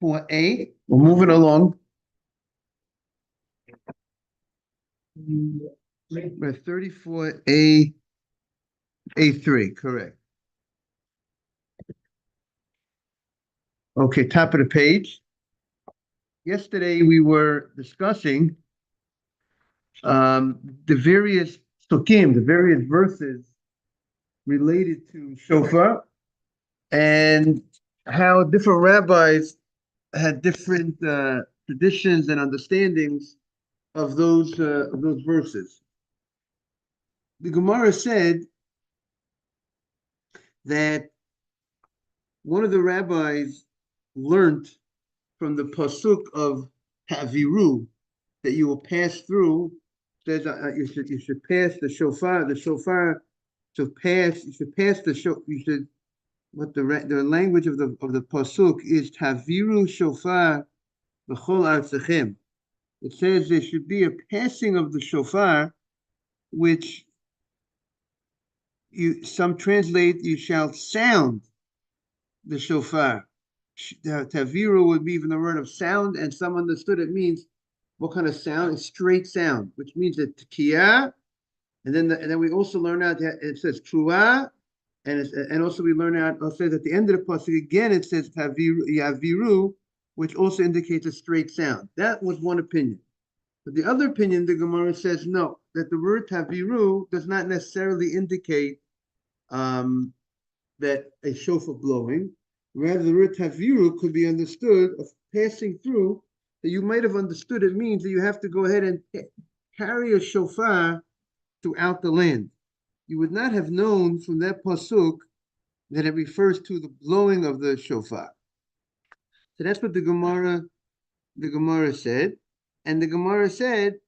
34A. We're moving along. We're 34A, A3, correct. Okay, top of the page. Yesterday we were discussing the various psukim, the various verses related to shofar, and how different rabbis had different traditions and understandings of those verses. The Gemara said that one of the rabbis learned from the pasuk of Haviru that you will pass through. Says you should pass the shofar. The shofar should pass. You should pass the shofar. You should. What the language of the pasuk is Haviru shofar v'chol artzachem. It says there should be a passing of the shofar, which some translate you shall sound the shofar. Taviru would be even the word of sound, and some understood it means what kind of sound? A straight sound, which means that tekiyah, and then we also learn out that it says truah, and also we learn out. It says at the end of the pasuk again it says yaviru, which also indicates a straight sound. That was one opinion. But the other opinion, the Gemara says no, that the word taviru does not necessarily indicate that a shofar blowing. Rather, the word taviru could be understood of passing through, that you might have understood it means that you have to go ahead and carry a shofar throughout the land. You would not have known from that pasuk that it refers to the blowing of the shofar. So that's what the Gemara said. And the Gemara said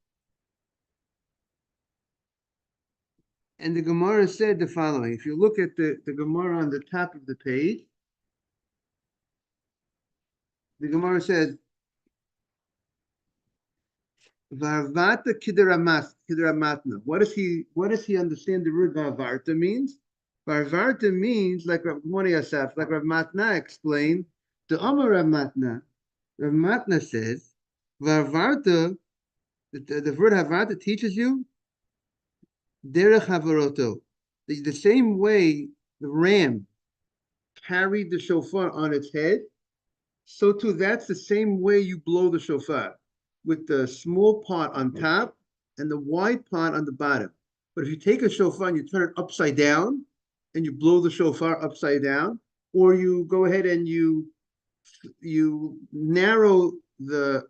the following. If you look at the Gemara on the top of the page, the Gemara says, Varvata kideramatna. What does he understand the word Varvarta means? Varvarta means, like Rav Moni Asaf, like Rav Matna explained, the Amar Rav Matna. Rav Matna says, Varvarta, the word Varvarta teaches you derech havaroto. The same way the ram carried the shofar on its head, so too that's the same way you blow the shofar, with the small part on top and the wide part on the bottom. But if you take a shofar and you turn it upside down and you blow the shofar upside down, or you go ahead and you narrow the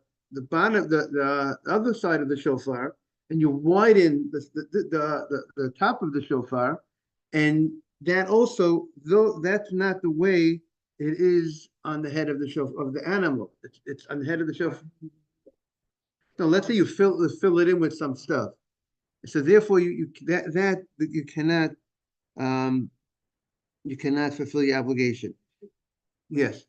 bottom, the other side of the shofar, and you widen the top of the shofar, and that also, though that's not the way it is on the head of the shofar of the animal. It's on the head of the shofar. So let's say you fill it in with some stuff. So therefore, you cannot fulfill your obligation. Yes.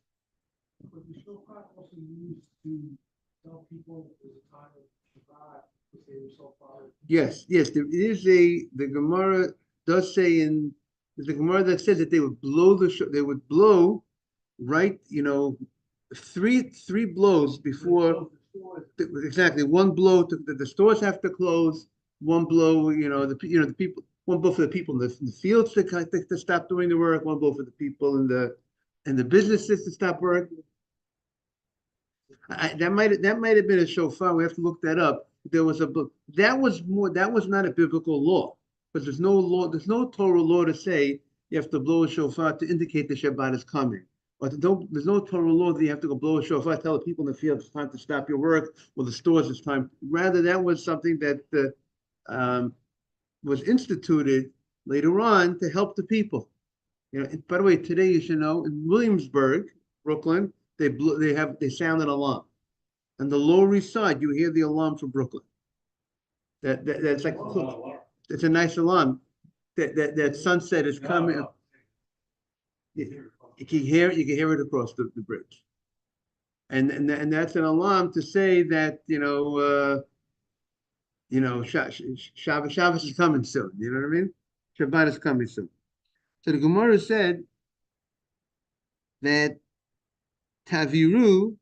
But the shofar also used to tell people there's a time of Shabbat to say the shofar. Yes. There is the Gemara does say there's a Gemara that says that they would blow right, three blows before. Exactly, one blow the stores have to close. One blow, the people. One blow for the people in the fields to stop doing the work. One blow for the people in the businesses to stop work. That might have been a shofar. We have to look that up. There was a book that was not a biblical law, because there's no Torah law to say you have to blow a shofar to indicate the Shabbat is coming. Or there's no Torah law that you have to go blow a shofar, tell the people in the field it's time to stop your work, or the stores it's time. Rather, that was something that was instituted later on to help the people. By the way, today you should know in Williamsburg, Brooklyn, they sound an alarm. On the Lower East Side, you hear the alarm from Brooklyn. That's like it's a nice alarm. That sunset is coming. You can hear it across the bridge, and that's an alarm to say that Shabbos is coming soon. You know what I mean? Shabbat is coming soon. So the Gemara said that Taviru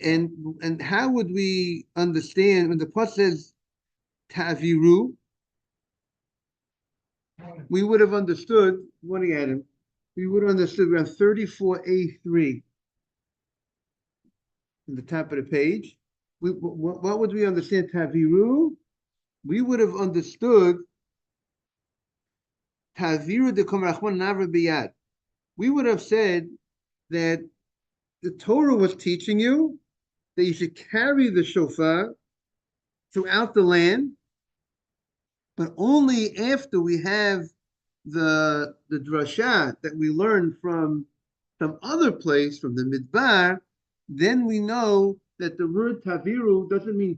And how would we understand when the pasuk says taviru? We would have understood. Looking at him, we would have understood around 34a3 in the top of the page. What would we understand taviru? We would have understood taviru de komarachman navra biyad. We would have said that the Torah was teaching you that you should carry the shofar throughout the land, but only after we have the drasha that we learned from some other place, from the midbar, then we know that the word taviru doesn't mean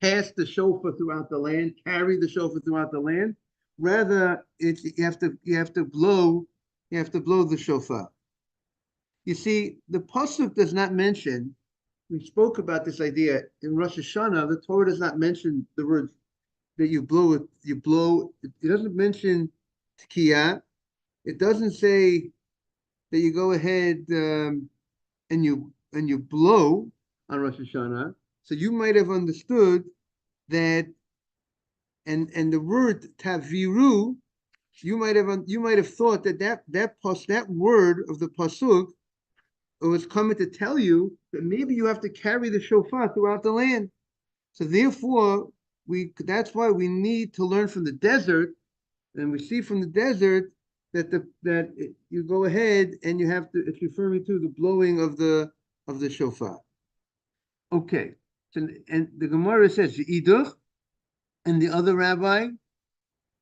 pass the shofar throughout the land, carry the shofar throughout the land. Rather, it's you have to blow the shofar. You see, the pasuk does not mention. We spoke about this idea in Rosh Hashana. The Torah does not mention the word that you blow it. You blow. It doesn't mention tkiyah. It doesn't say that you go ahead and you blow on Rosh Hashanah. So you might have understood that, and the word taviru, you might have thought that word of the pasuk was coming to tell you that maybe you have to carry the shofar throughout the land. So therefore, that's why we need to learn from the desert, and we see from the desert that you go ahead and you have to. It's referring to the blowing of the shofar. Okay, so, and the Gemara says Yiduch and the other rabbi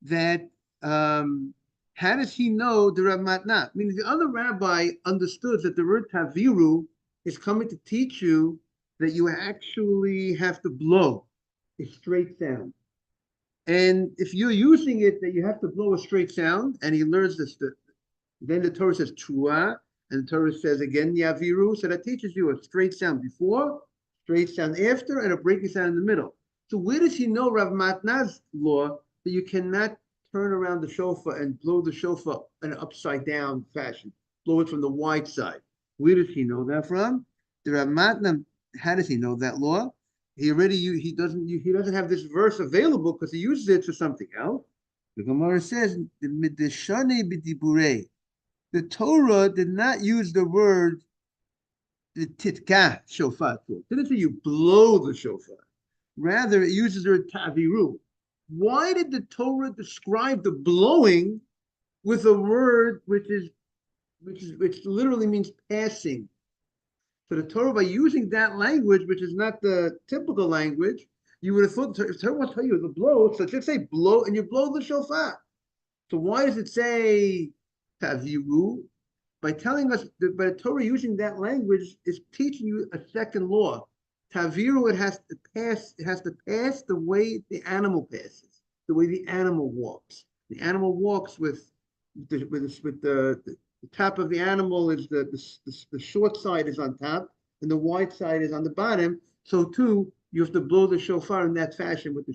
that how does he know the Rav Matna? I mean, the other rabbi understood that the word taviru is coming to teach you that you actually have to blow a straight sound. And if you're using it that you have to blow a straight sound, and he learns this, then the Torah says trua, and the Torah says again yaviru. So that teaches you a straight sound before, straight sound after, and a breaking sound in the middle. So where does he know Rav Matna's law that you cannot turn around the shofar and blow the shofar in an upside down fashion, blow it from the wide side? Where does he know that from? The Rav Matna, how does he know that law? He doesn't have this verse available because he uses it for something else. The Gemara says the Torah did not use the word the titka shofar. It didn't say you blow the shofar. Rather, it uses the word taviru. Why did the Torah describe the blowing with a word which literally means passing? So the Torah, by using that language, which is not the typical language, you would have thought if Torah wants to tell you the blow, so it should say blow, and you blow the shofar. So why does it say taviru? By telling us, by the Torah using that language is teaching you a second law. Taviru, it has to pass the way the animal passes, the way the animal walks. The animal walks with the top of the animal is the short side is on top and the wide side is on the bottom. So too, you have to blow the shofar in that fashion with the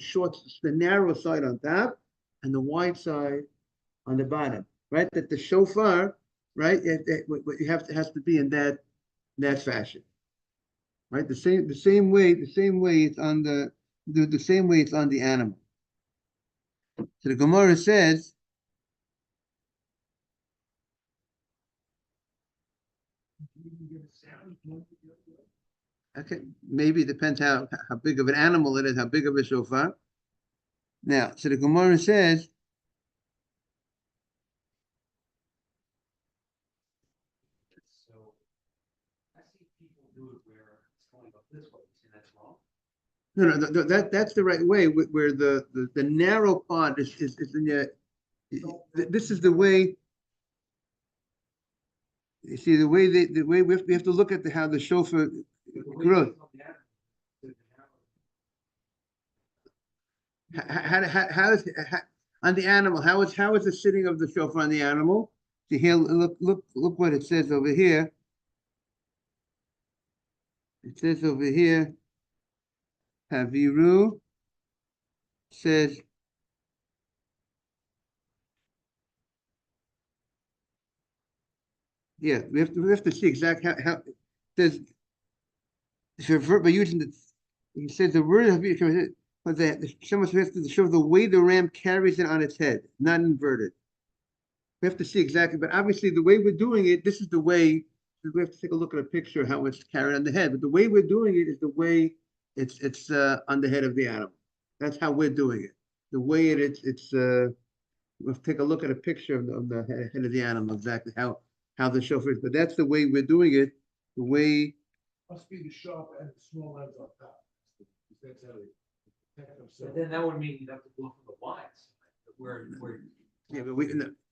narrow side on top and the wide side on the bottom, right? That the shofar, right, you have to has to be in that fashion, right? The same way it's on the same way it's on the animal. So the Gemara says. Okay, maybe it depends how big of an animal it is, how big of a shofar. Now, so the Gemara says, So I see people do it where it's going up this way. You see that's wrong. no, that's the right way, where the narrow part is in this is the way. You see the way we have to look at how the shofar grows. How is on the animal? How is the sitting of the shofar on the animal? See here, look what it says over here. It says over here, Haviru says, yeah, we have to see exactly how it says by using the, he says the word but someone has to show the way the ram carries it on its head, not inverted. We have to see exactly, but obviously the way we're doing it, this is the way. We have to take a look at a picture of how it's carried on the head. But the way we're doing it is the way it's on the head of the animal. That's how we're doing it. The way it's we'll take a look at a picture of the head of the animal, exactly how the shofar is. But that's the way we're doing it. The way Must be the sharp and the small ends on top. That's how they protect But themselves. then that would mean you'd have to go for the wise, where, yeah, but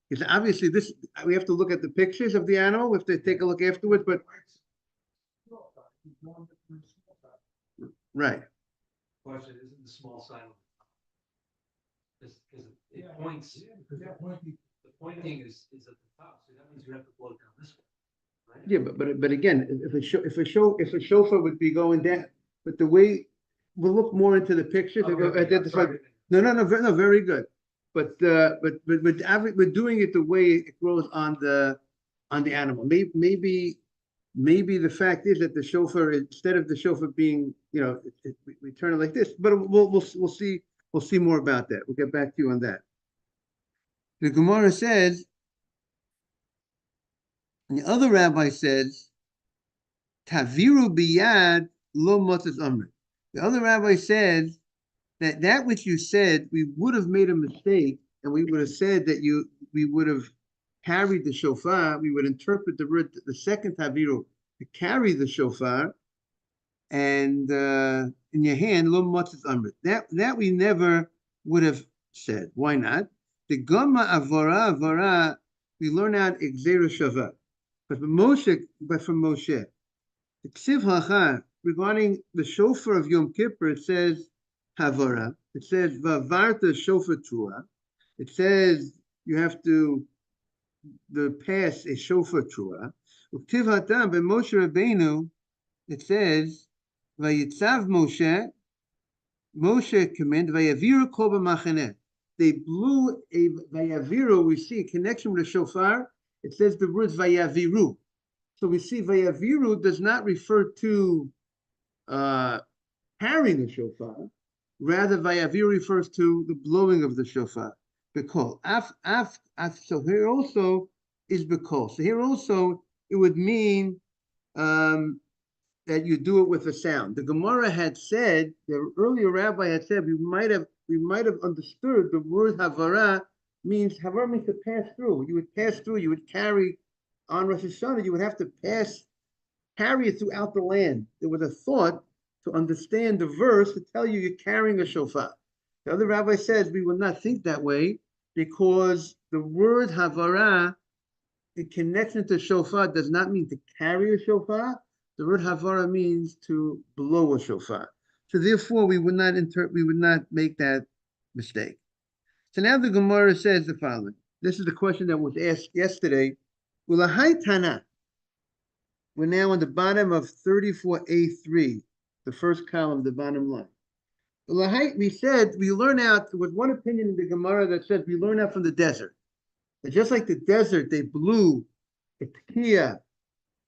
because obviously this we have to look at the pictures of the animal. We have to take a look afterwards. But right. question, isn't the small sign? Because it Yeah, points, yeah, because that pointy. the pointing is at the top, so that means you have to blow it down this way, right? Yeah, but again, if a chauffeur would be going down, but the way we'll look more into the pictures. Oh, okay, I'm sorry. No, very good. But we're doing it the way it grows on the animal. Maybe the fact is that the chauffeur, instead of the chauffeur being, we turn it like this. But we'll see more about that. We'll get back to you on that. The Gemara says, and the other rabbi says, Taviru biyad lo motzes amrit. The other rabbi says that which you said, we would have made a mistake, and we would have said that we would have carried the shofar. We would interpret the second taviru to carry the shofar, and in your hand lo motzes amrit. That we never would have said. Why not? The gama avara we learn out exera shava. But from Moshe, the Ksiv Hacha, regarding the shofar of Yom Kippur, it says Havara. It says Vavarta shofar trua. It says you have to pass a shofar trua. Uktiv Hatam ben Moshe Rabbeinu. It says Vayitzav Moshe commanded Vayaviru kol b'machaneh. They blew a Vayaviru. We see a connection with the shofar. It says the words Vayaviru. So we see Vayaviru does not refer to carrying the shofar. Rather, Vayaviru refers to the blowing of the shofar. Bekol. So here also is Bekol. So here also it would mean that you do it with a sound. The Gemara had said, the earlier rabbi had said, we might have understood the word Havara means to pass through. You would pass through, you would carry on Rosh Hashana, you would have to carry it throughout the land. There was a thought to understand the verse to tell you you're carrying a shofar. The other rabbi says we will not think that way because the word Havara in connection to shofar does not mean to carry a shofar. The word Havara means to blow a shofar. So therefore, we would not make that mistake. So now the Gemara says the following. This is the question that was asked yesterday. Ulahai Tana. We're now on the bottom of 34A3, the first column, the bottom line. Ulahai, we said we learn out. There was one opinion in the Gemara that says we learn out from the desert. That just like the desert, they blew a tkiya,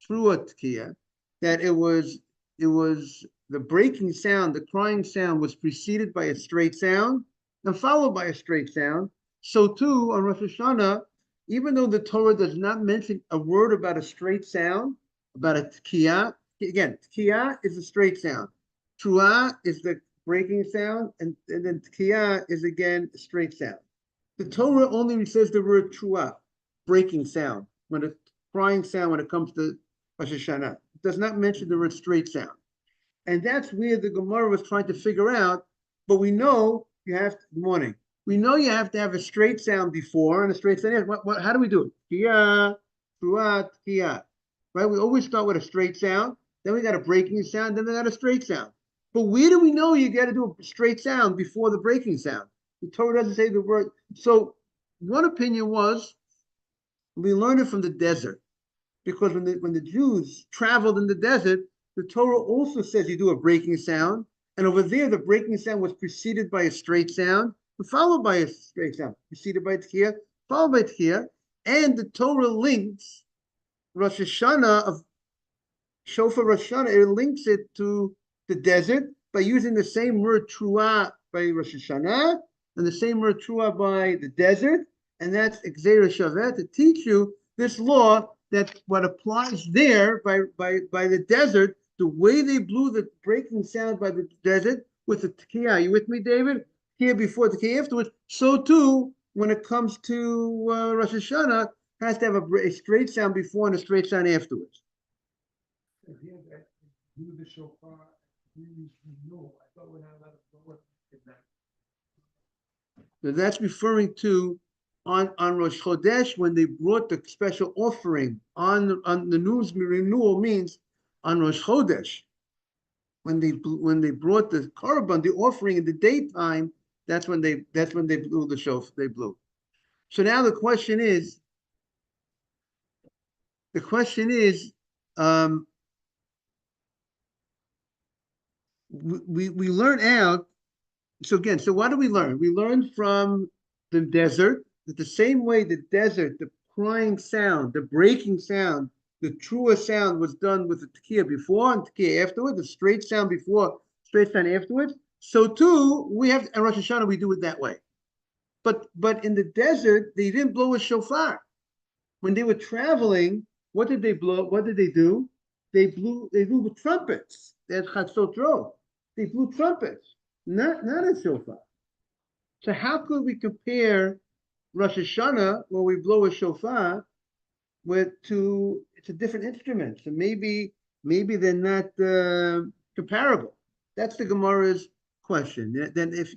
through a tkiya, that it was the breaking sound, the crying sound was preceded by a straight sound and followed by a straight sound. So too on Rosh Hashanah, even though the Torah does not mention a word about a straight sound, about a tkiya, again, tkiya is a straight sound. Truah is the breaking sound, and then tkiya is again a straight sound. The Torah only says the word truah, breaking sound, when a crying sound when it comes to Rosh Hashanah. It does not mention the word straight sound. And that's where the Gemara was trying to figure out, but we know you have to, good morning. We know you have to have a straight sound before and a straight sound. How do we do it? Tkiya, truah, tkiya. Right? We always start with a straight sound, then we got a breaking sound, then we got a straight sound. But where do we know you got to do a straight sound before the breaking sound? The Torah doesn't say the word. So one opinion was we learned it from the desert, because when the Jews traveled in the desert, the Torah also says you do a breaking sound, and over there the breaking sound was preceded by a straight sound, followed by a straight sound, preceded by tkiya, followed by tkiya, and the Torah links Rosh Hashanah Shofar Rosh Hashanah, it links it to the desert by using the same word Truah by Rosh Hashanah and the same word Truah by the desert, and that's Gzeira Shaveh to teach you this law that what applies there by the desert, the way they blew the breaking sound by the desert with the tekiah. Are you with me, David? Tekiah before, tekiah afterwards. So too, when it comes to Rosh Hashanah, has to have a straight sound before and a straight sound afterwards. If he had that, do the shofar, we use renewal, I thought we're not allowed to blow it in that. So that's referring to on Rosh Chodesh when they brought the special offering on the news renewal means on Rosh Chodesh when they brought the korban, the offering in the daytime. That's when they blew the shofar. They blew. So now the question is, um, we learn out. So again, so what do we learn? We learned from the desert that the same way the desert, the crying sound, the breaking sound, the truest sound was done with the tekiah before and tekiah afterwards, the straight sound before, straight sound afterwards. So too, we have in Rosh Hashanah, we do it that way. But in the desert, they didn't blow a shofar. When they were traveling, what did they blow? What did they do? They blew with trumpets. They had chatzot rosh. They blew trumpets, not a shofar. So how could we compare Rosh Hashanah, where we blow a shofar, with two? It's a different instrument. So maybe they're not comparable. That's the Gemara's question. Then if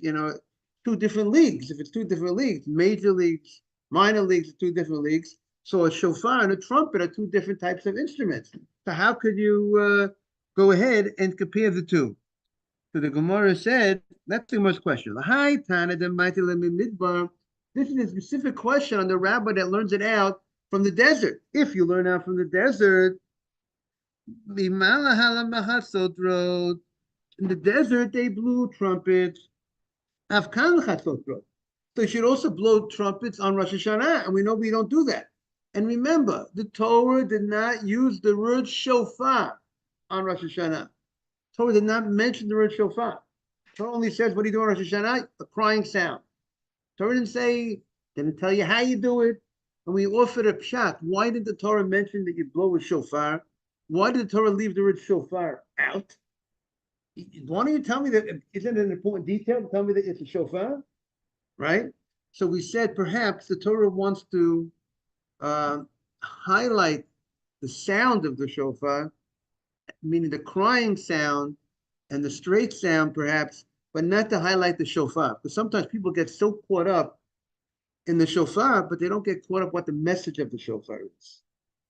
two different leagues, if it's two different leagues, major leagues, minor leagues, two different leagues. So a shofar and a trumpet are two different types of instruments. So how could you go ahead and compare the two? So the Gemara said, that's the most question. Hi, Tana, the mighty midbar. This is a specific question on the rabbi that learns it out from the desert. If you learn out from the desert, in the desert they blew trumpets. So you should also blow trumpets on Rosh Hashanah, and we know we don't do that. And remember, the Torah did not use the word shofar on Rosh Hashanah. Torah did not mention the word shofar. Torah only says, what do you do on Rosh Hashanah? A crying sound. Torah didn't tell you how you do it. And we offered a pshat. Why did the Torah mention that you blow a shofar? Why did the Torah leave the word shofar out? Why don't you tell me that? Isn't it an important detail to tell me that it's a shofar? Right? So we said perhaps the Torah wants to highlight the sound of the shofar, meaning the crying sound and the straight sound, perhaps, but not to highlight the shofar. Because sometimes people get so caught up in the shofar, but they don't get caught up what the message of the shofar is.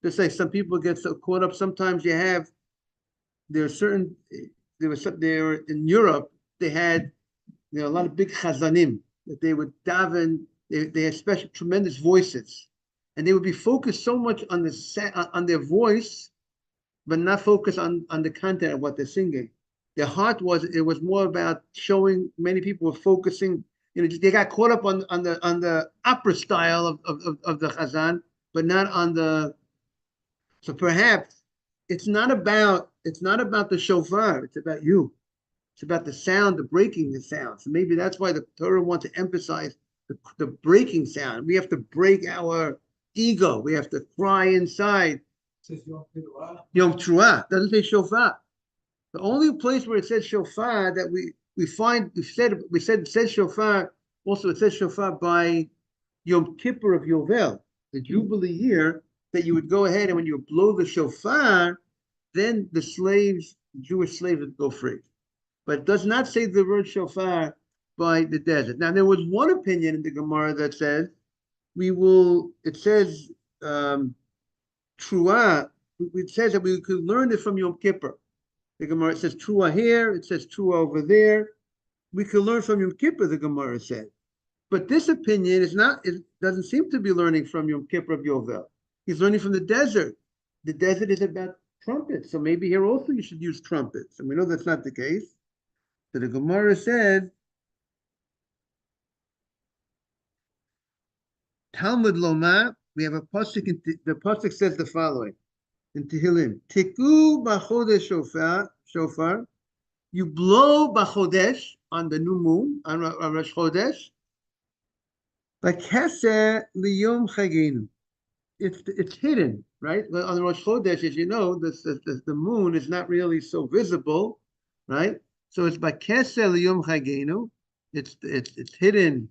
Just like some people get so caught up. Sometimes there are certain, there in Europe, they had a lot of big chazanim that they would daven. They had special, tremendous voices, and they would be focused so much on their voice, but not focused on the content of what they're singing. Their heart was more about showing. Many people were focusing. They got caught up on the opera style of the chazan, but not on the. So perhaps it's not about the shofar. It's about you. It's about the sound, the breaking the sound. So maybe that's why the Torah wants to emphasize the breaking sound. We have to break our ego. We have to cry inside. Says Yom Teruah. Yom Teruah doesn't say shofar. The only place where it says shofar that we said it says shofar. Also, it says shofar by Yom Kippur of Yovel, the Jubilee year, that you would go ahead and when you blow the shofar, then the Jewish slaves would go free. But it does not say the word shofar by the desert. Now, there was one opinion in the Gemara that says it says Truah, it says that we could learn it from Yom Kippur. The Gemara, it says Truah here, it says Truah over there. We could learn from Yom Kippur, the Gemara said. But this opinion it doesn't seem to be learning from Yom Kippur of Yovel. He's learning from the desert. The desert is about trumpets. So maybe here also you should use trumpets. And we know that's not the case. So the Gemara says, Talmud Loma, we have a pasuk. The pasuk says the following: in Tehillim. Tiku b'chodesh shofar. You blow b'chodesh on the new moon, on Rosh Chodesh. B'keser liyom chagenu. It's hidden, right? On the Rosh Chodesh, as you know, the moon is not really so visible, right? So it's b'keser liyom chagenu. It's hidden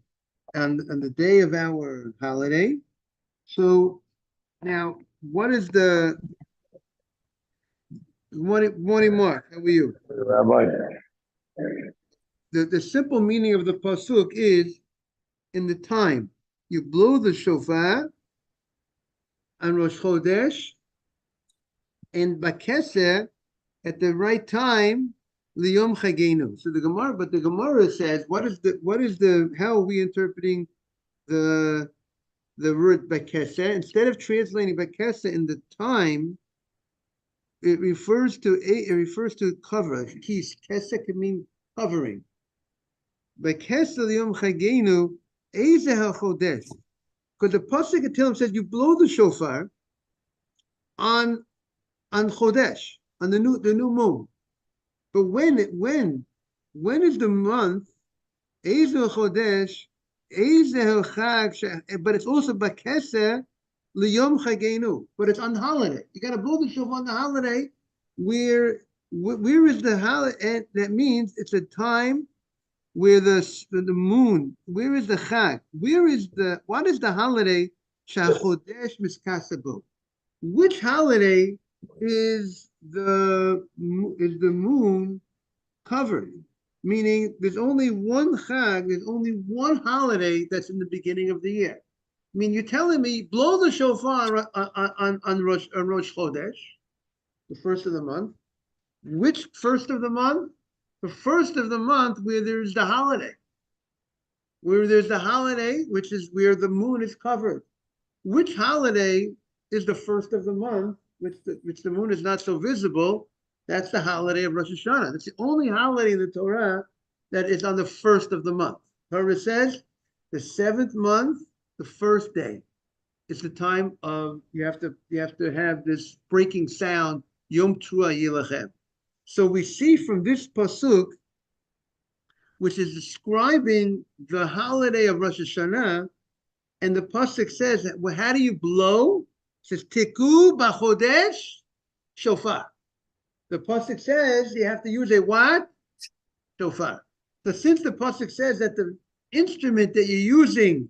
on the day of our holiday. So now, what is the morning, Mark? How are you? Rabbi, The simple meaning of the pasuk is in the time you blow the shofar on Rosh Chodesh and Bakeser at the right time liyom chagenu. So the Gemara says, what is the how are we interpreting the word Bakeser? Instead of translating Bakeser in the time, it refers to cover. Kis Keser can mean covering. Bakeser liyom chagenu ezeh hachodesh. Because the pasuk at Tehillim says you blow the shofar on Chodesh, on the new moon. But when is the month? Ezel Chodesh, Ezel Chag, but it's also Bakeser Liyom Chagenu. But it's on the holiday. You got to blow the shofar on the holiday. Where is the holiday? And that means it's a time where the moon. Where is the Chag? What is the holiday? Shachodesh Miskasabu. Which holiday is the moon covered? Meaning, there's only one Chag, there's only one holiday that's in the beginning of the year. I mean, you're telling me blow the shofar on Rosh Chodesh, the first of the month. Which first of the month? The first of the month where there's the holiday. Where there's the holiday, which is where the moon is covered. Which holiday is the first of the month, which the moon is not so visible? That's the holiday of Rosh Hashana. That's the only holiday in the Torah that is on the first of the month. Torah says the seventh month, the first day. It's the time of you have to have this breaking sound, Yom Teruah Yilachem. So we see from this pasuk, which is describing the holiday of Rosh Hashanah, and the pasuk says that, well, how do you blow? It says tiku b'chodesh shofar. The pasuk says you have to use a what? Shofar. So since the pasuk says that the instrument that you're using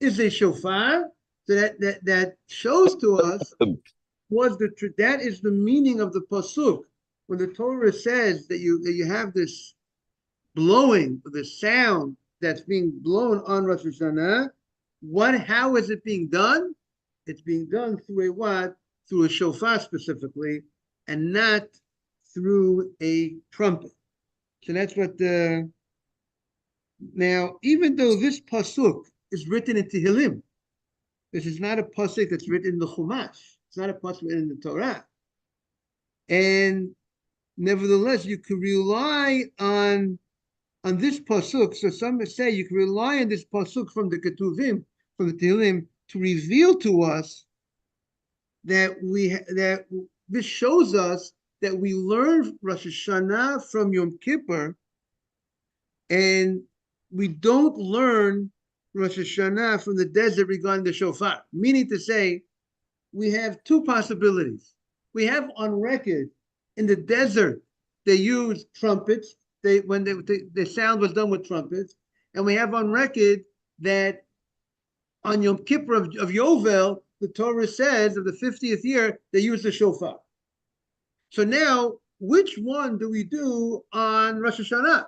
is a shofar, so that shows to us that is the meaning of the pasuk. When the Torah says that you have this blowing, the sound that's being blown on Rosh Hashanah, how is it being done? It's being done through a what? Through a shofar specifically, and not through a trumpet. So that's what now, even though this pasuk is written in Tehillim, this is not a pasuk that's written in the Chumash. It's not a pasuk written in the Torah. And nevertheless, you can rely on this pasuk. So some say you can rely on this pasuk from the Ketuvim, from the Tehillim, to reveal to us that this shows us that we learn Rosh Hashanah from Yom Kippur, and we don't learn Rosh Hashanah from the desert regarding the shofar. Meaning to say, we have two possibilities. We have on record in the desert they used trumpets. The sound was done with trumpets, and we have on record that on Yom Kippur of Yovel, the Torah says of the 50th year they used the shofar. So now, which one do we do on Rosh Hashanah?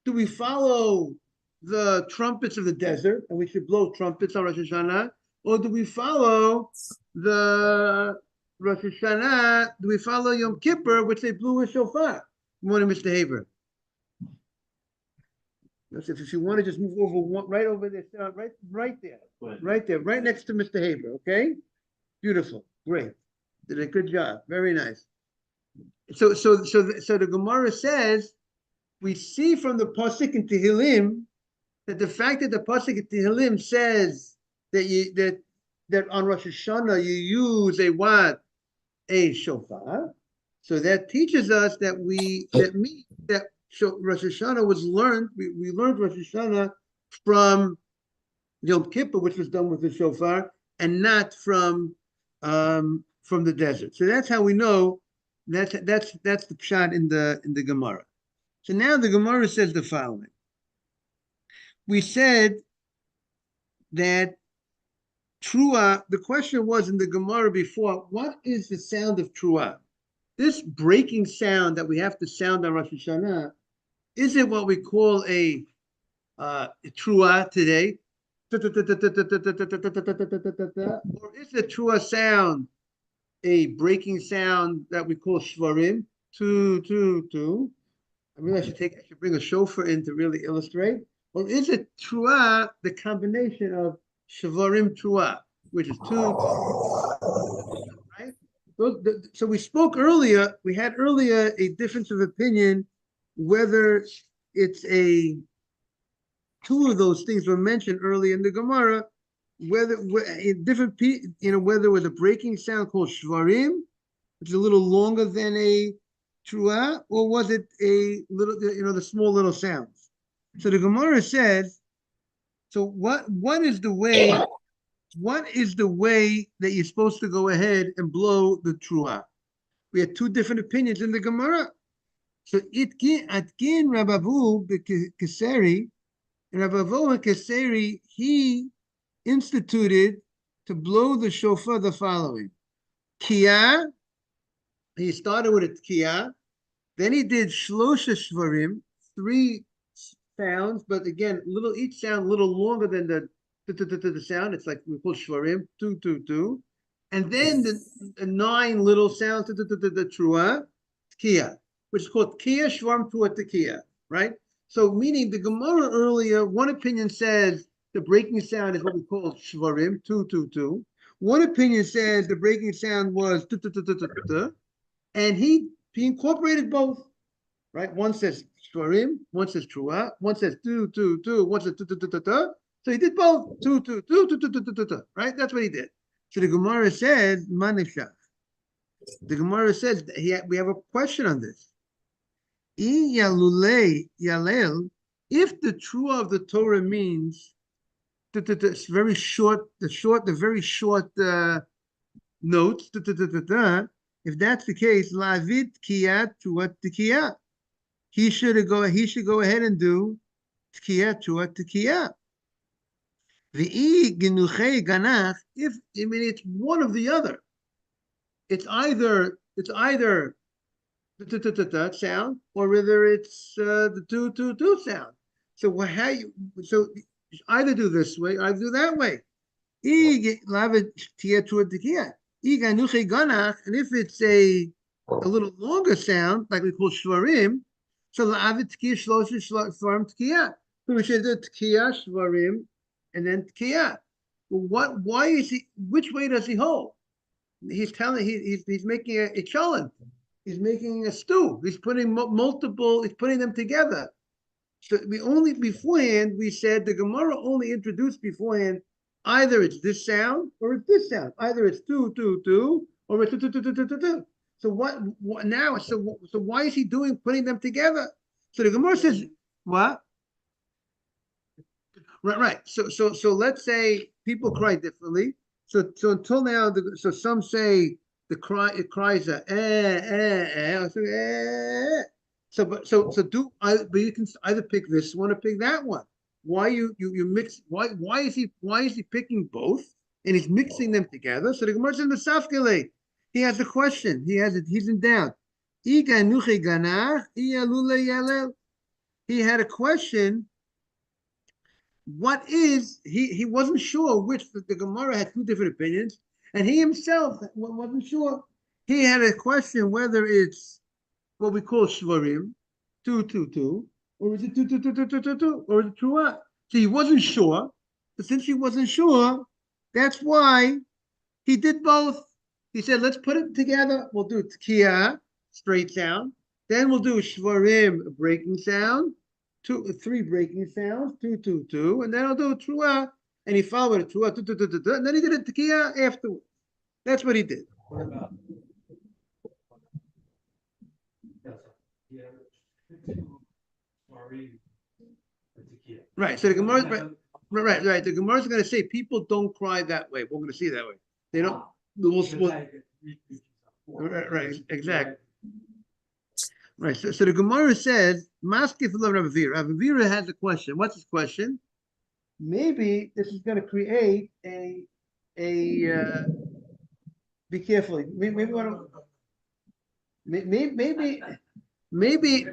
Do we follow the trumpets of the desert, and we should blow trumpets on Rosh Hashanah, or do we follow the Rosh Hashanah? Do we follow Yom Kippur, which they blew a shofar? Good morning, Mr. Haber. If you want to just move over right over there, right there, right next to Mr. Haber. Okay, beautiful, great, did a good job, very nice. So the Gemara says we see from the pasuk in Tehillim that the fact that the pasuk in Tehillim says that on Rosh Hashanah you use a what? a shofar. So that teaches us that Rosh Hashanah was learned. We learned Rosh Hashanah from Yom Kippur, which was done with the shofar, and not from the desert. So that's how we know that's the pshat in the Gemara. So now the Gemara says the following. We said that Trua, the question was in the Gemara before, what is the sound of Trua? This breaking sound that we have to sound on Rosh Hashanah, is it what we call a Trua today? Or is the Trua sound a breaking sound that we call Shvarim? Two. I realize I should bring a shofar in to really illustrate. Or is it Trua, the combination of Shvarim Trua, which is two, right? So we spoke earlier, we had earlier a difference of opinion whether it's two of those things were mentioned earlier in the Gemara, whether whether it was a breaking sound called Shvarim, which is a little longer than a Trua, or was it a little, the small little sounds? So the Gemara says, so what is the way that you're supposed to go ahead and blow the Trua? We had two different opinions in the Gemara. So Atkin Rabavu Keseri, and Rabavu Keseri, he instituted to blow the shofar the following. Kia, he started with a Kia, then he did Shlosha Shvarim, 3 sounds, but again, each sound a little longer than the sound. It's like we call Shvarim, 2. And then the 9 little sounds, the Trua, Kia, which is called Kia Shvarim Trua Tekia, right? So meaning the Gemara earlier, one opinion says the breaking sound is what we call Shvarim, 2. One opinion says the breaking sound was and he incorporated both, right? One says Shvarim, one says Trua, one says 2, one says So he did both, 2, right? That's what he did. So the Gemara says, Manishach. The Gemara says we have a question on this. If the Trua of the Torah means it's very short, the very short notes, if that's the case, Lavid Kiyat Trua Tikiyat. He should go ahead and do Tikiyat Trua Tikiyat. If it's one of the other, it's either the sound or whether it's the 2 sound. So so either do this way, either do that way. And if it's a little longer sound, like we call shvarim, so we should do tkiya shvarim and then tkiya. Well, why is he? Which way does he hold? He's making a cholent. He's making a stew. He's putting he's putting them together. So beforehand, we said the Gemara only introduced beforehand, either it's this sound or it's this sound. Either it's 2, or it's 2. So what now? So why is he putting them together? So the Gemara says, what? Right. So let's say people cry differently. So until now, so some say it cries a but you can either pick this one or pick that one. Why you mix? Why is he picking both and he's mixing them together? So the Gemara in the Safkele, he has a question. He's in doubt. He had a question. What is he wasn't sure which the Gemara had 2 different opinions, and he himself wasn't sure. He had a question whether it's what we call shvarim, 2, or is it 2, or is it trua? So he wasn't sure. But since he wasn't sure, that's why he did both. He said, let's put it together. We'll do tkiya, straight sound. Then we'll do shvarim, a breaking sound. 3 breaking sounds, 2, and then I'll do a trua, and he followed a trua, and then he did a tekiya afterwards. That's what he did. What about Yeah. Sorry. Right. So the Gemara, right. The Gemara is going to say people don't cry that way. We're going to see that way. They don't. Right. Exactly. Right. So the Gemara says, "Maskif Rav Avira." Rav Avira has a question. What's his question? Maybe this is going to create a. Be careful. Maybe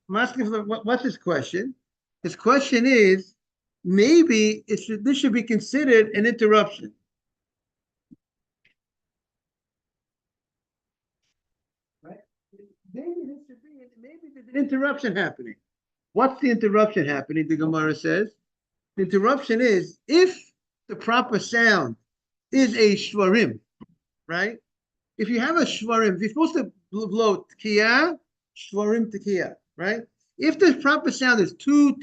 what's his question? His question is, maybe this should be considered an interruption. Right? Maybe there's an interruption happening. What's the interruption happening? The Gemara says, the interruption is if the proper sound is a shvarim, right? If you have a shvarim, if you're supposed to blow tkiya, shvarim tkiya, right? If the proper sound is 2,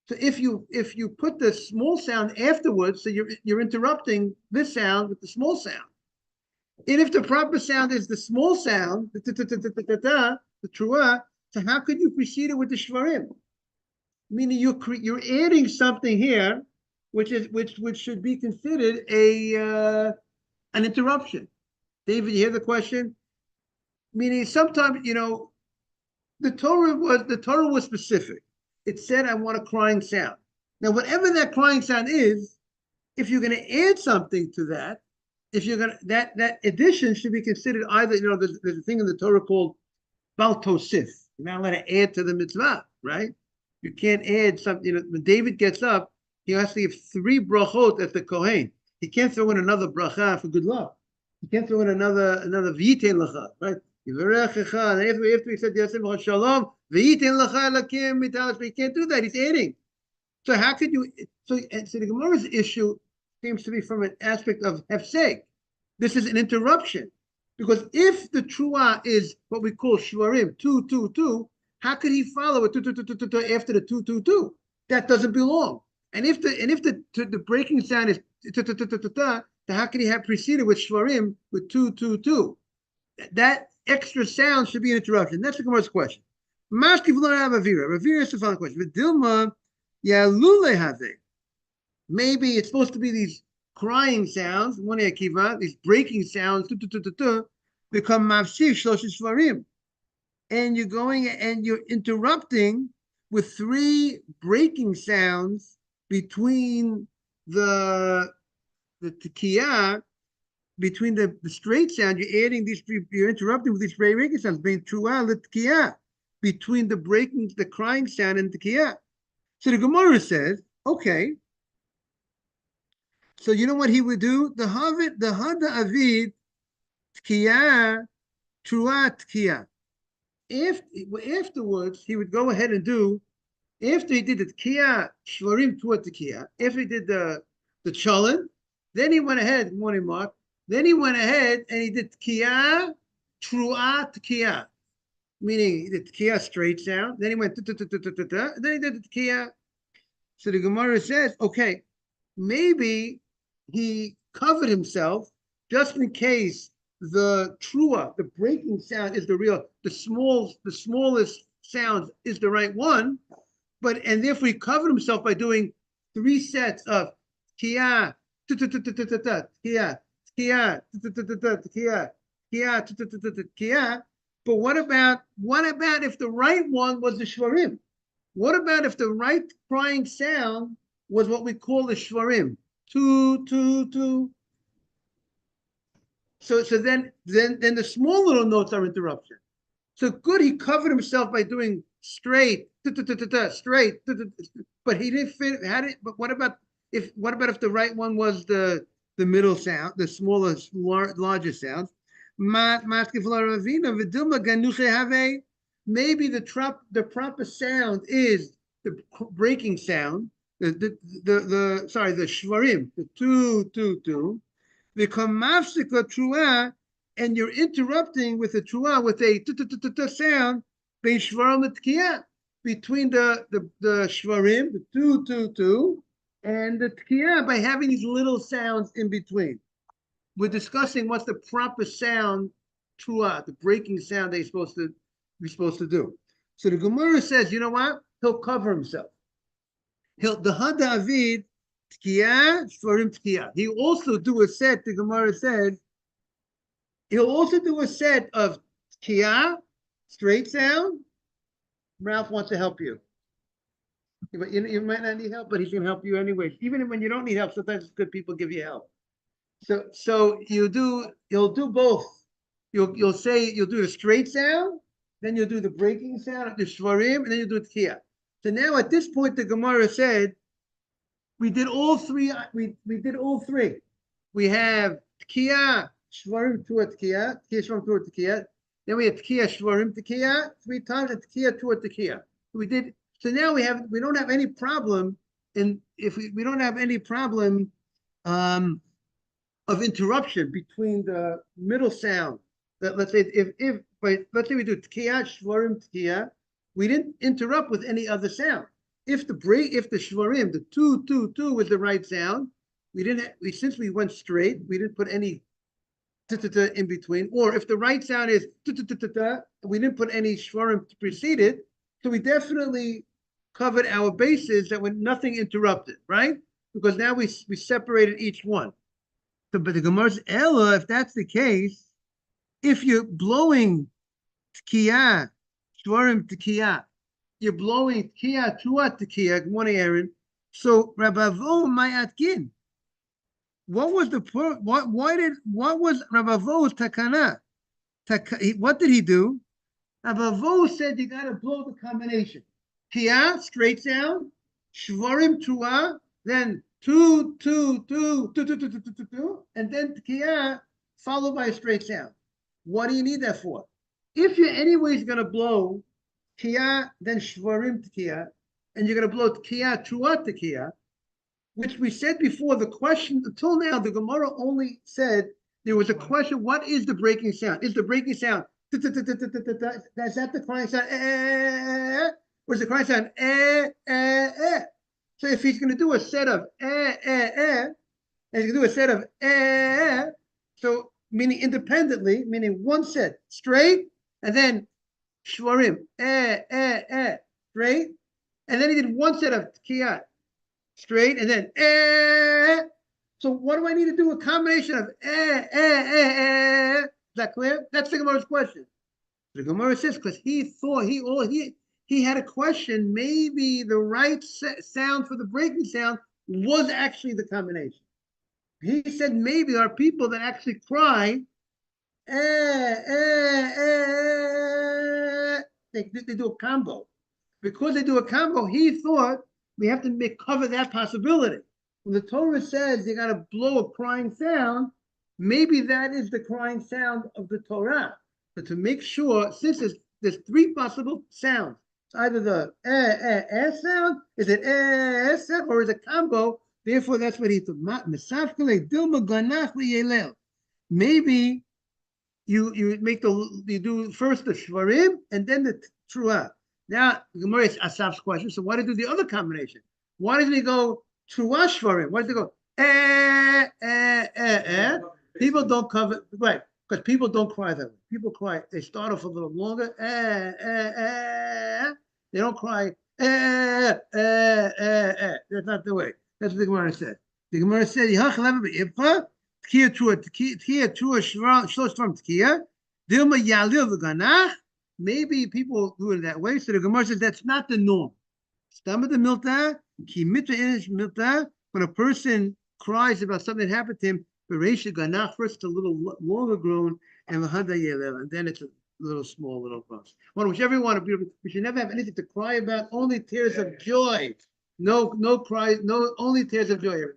so if you put the small sound afterwards, so you're interrupting this sound with the small sound. And if the proper sound is the small sound, the truah, so how could you precede it with the shvarim? Meaning you're adding something here, which should be considered an interruption. David, you hear the question? Meaning sometimes, the Torah was specific. It said, I want a crying sound. Now, whatever that crying sound is, if you're going to add something to that, if you're going to, that addition should be considered either, there's a thing in the Torah called Bal Tosif. You're not allowed to add to the mitzvah, right? You can't add something. When David gets up, he has to give 3 brachot at the Kohen. He can't throw in another bracha for good luck. He can't throw in another v'yitein lecha, right? After he said Yasem Shalom, v'yitein lecha lakim mitalas, but he can't do that. He's adding. So how could you? So the Gemara's issue seems to be from an aspect of hefsek. This is an interruption, because if the truah is what we call shvarim 2, how could he follow it 2 after the 2? That doesn't belong. And if the breaking sound is how can he have preceded with shvarim with 2? That extra sound should be an interruption. That's the Gemara's question. Ravira is the following question. V'dilma yalule have. Maybe it's supposed to be these crying sounds, these breaking sounds, become mafsir shlosh shvarim, and you're going and you're interrupting with 3 breaking sounds between the tekiyah, between the straight sound. You're adding these 3. You're interrupting with these breaking sounds, being truah the tekiyah, between the crying sound and tekiyah. So the Gemara says, okay. So you know what he would do? The hada avid tkiyah, truah tkiyah. Afterwards, he would go ahead and do, after he did the tkiyah, shvarim truah tkiyah, after he did the cholent, then he went ahead, good morning, Mark, then he went ahead and he did tkiyah, truah tkiyah, meaning he did tkiyah straight sound, then he went then he did the tkiyah. So the Gemara says, okay, maybe he covered himself just in case the truah, the breaking sound is the smallest sound is the right one, and therefore he covered himself by doing 3 sets of tkiyah, tkiyah, tkiyah, tkiyah, tkiyah. But what about if the right one was the shvarim? What about if the right crying sound was what we call the shvarim? 2. So then the small little notes are interruption. So good, he covered himself by doing straight, straight, but he didn't fit. But what about if the right one was the middle sound, the smallest, larger sound? Maybe the proper sound is the breaking sound, the shvarim, the 2. Become mafsika truah, and you're interrupting with a truah with a sound bein shvarim tkiyah, between the shvarim, the 2, and the tkiyah, by having these little sounds in between. We're discussing what's the proper sound truah, the breaking sound they're supposed to you're supposed to do. So the Gemara says, you know what? He'll cover himself. The Hada Avid Tkiya Shvarim Tkiya. He also do a set. The Gemara says he'll also do a set of Tkiya, straight sound. Ralph wants to help you. But you might not need help, but he's going to help you anyway. Even when you don't need help, sometimes it's good people give you help. So you'll do both. You'll say you'll do the straight sound, then you'll do the breaking sound, the shvarim, and then you'll do tkiya. So now at this point, the Gemara said we did all three. We did all three. We have tkiya, shvarim, tua tkiya, tkiya, shvarim, tua tkiya. Then we have tkiya, shvarim, tkiya 3 times, and tkiya, tua tkiya. We did. So now we don't have any problem we don't have any problem of interruption between the middle sound. That let's say let's say we do tkiya, shvarim, tkiya, we didn't interrupt with any other sound. If the shvarim, the two was the right sound, since we went straight, we didn't put any in between. Or if the right sound is we didn't put any shvarim to precede it, so we definitely covered our bases that were nothing interrupted, right? Because now we separated each one. So, but the Gemara's Ella, if that's the case, if you're blowing tkiya, shvarim tkiya, you're blowing tkiya, tuat tkiya, good morning, Aaron. So Rabavo Mayatkin. What was what was Rabavo's takana? What did he do? Rabavo said you gotta blow the combination. Tkiya, straight sound, shvarim tuah, then two, and then tkiya followed by a straight sound. What do you need that for? If you're anyways gonna blow tkiya, then shvarim tkiya, and you're gonna blow tkiya, tuah tkiya, which we said before, the question until now, the Gemara only said there was a question: what is the breaking sound? Is the breaking sound? Is that the crying sound? Or is the crying sound? So if he's going to do a set of and he's going to do a set of so meaning independently, meaning one set straight, and then shvarim straight, and then he did one set of tkiyat straight, and then So what do I need to do? A combination of Is that clear? That's the Gemara's question. The Gemara says because he thought he had a question. Maybe the right sound for the breaking sound was actually the combination. He said maybe there are people that actually cry. They do a combo. Because they do a combo, he thought we have to cover that possibility. When the Torah says you got to blow a crying sound, maybe that is the crying sound of the Torah. But to make sure, since there's three possible sounds, it's either the sound, is it sound, or is it combo? Therefore, that's what he thought. Maybe you do first the shvarim and then the truah. Now, Gemara is Asaf's question. So why did he do the other combination? Why didn't he go truah shvarim? Why did he go People don't cover, right, because people don't cry that way. People cry, they start off a little longer, they don't cry, that's not the way. That's what the Gemara said. The Gemara said, maybe people do it that way. So the Gemara says that's not the norm. When a person cries about something that happened to him, first it's a little longer grown, and then it's a little small, little cross. Well, whichever you want to be, we should never have anything to cry about, only tears of joy. No cry, only tears of joy.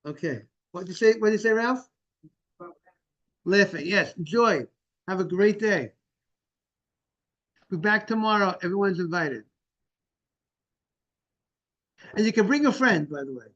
Okay. What did you say, Ralph? Laughing. Yes. Joy. Have a great day. Be back tomorrow. Everyone's invited. And you can bring a friend, by the way.